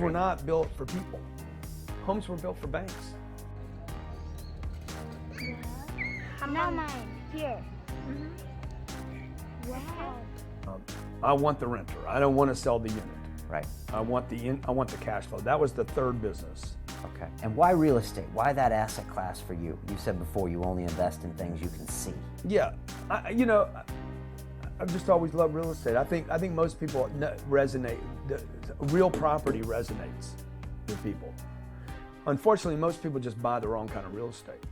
were not built for people. Homes were built for banks. Now mine. Here. Wow. I want the renter. I don't want to sell the unit. Right. I want the cash flow. That was the third business. Okay. And why real estate? Why that asset class for you? You said before you only invest in things you can see. Yeah, I've just always loved real estate. I think most people resonate. Real property resonates with people. Unfortunately, most people just buy the wrong kind of real estate.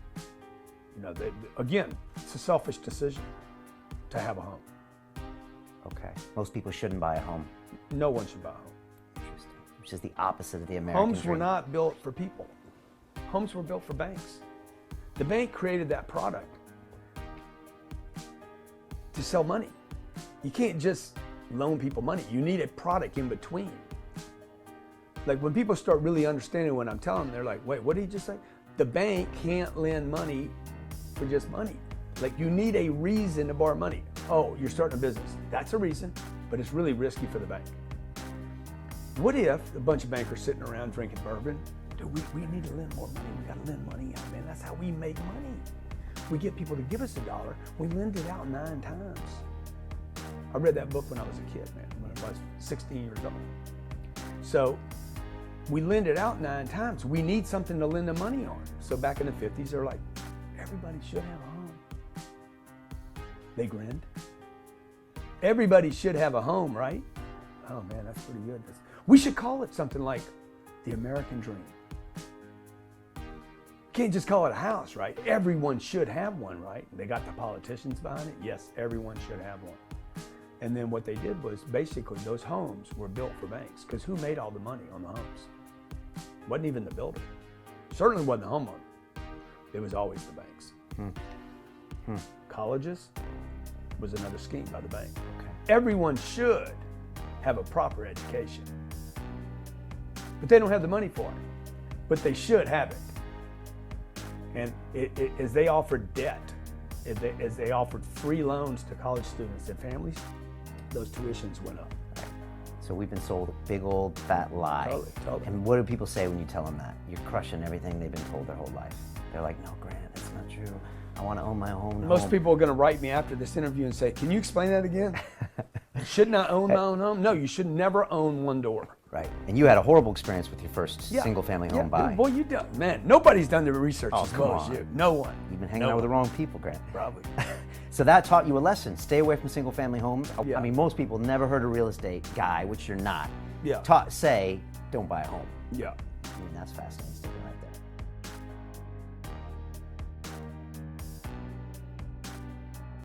Again, it's a selfish decision to have a home. Okay. Most people shouldn't buy a home. No one should buy a home. Interesting. Which is the opposite of the American Homes were dream. not built for people. Homes were built for banks. The bank created that product to sell money. You can't just loan people money. You need a product in between. Like when people start really understanding what I'm telling them, they're like, wait, what did he just say? The bank can't lend money for just money. Like you need a reason to borrow money. Oh, you're starting a business. That's a reason, but it's really risky for the bank. What if a bunch of bankers sitting around drinking bourbon? Dude, we need to lend more money. We got to lend money out, man. That's how we make money. We get people to give us $1. We lend it out 9 times. I read that book when I was a kid, man, when I was 16 years old. So we lend it out 9 times. We need something to lend the money on. So back in the 50s, they're like, everybody should have a home. They grinned. Everybody should have a home, right? Oh man, that's pretty good. We should call it something like the American dream. Can't just call it a house, right? Everyone should have one, right? They got the politicians behind it. Yes, everyone should have one. And then what they did was basically those homes were built for banks because who made all the money on the homes? Wasn't even the builder. Certainly wasn't the homeowner. It was always the banks. Colleges was another scheme by the bank. Okay. Everyone should have a proper education, but they don't have the money for it. But they should have it. And as they offered debt, as they offered free loans to college students and families, those tuitions went up. So we've been sold a big old fat lie. Totally. And what do people say when you tell them that? You're crushing everything they've been told their whole life. They're like, no, Grant, that's not true. I want to own my own home. Most people are going to write me after this interview and say, can you explain that again? Shouldn't I own my own home? No, you should never own one door. Right. And you had a horrible experience with your first single family home buy. Dude, boy, you done, man, nobody's done the research as come well as on. you. No one. You've been hanging out with the wrong people, Grant. Probably. So that taught you a lesson. Stay away from single family homes. Yeah. I mean, most people never heard a real estate guy, which you're not. Yeah. Say, don't buy a home. Yeah. I mean, that's fascinating stuff right there.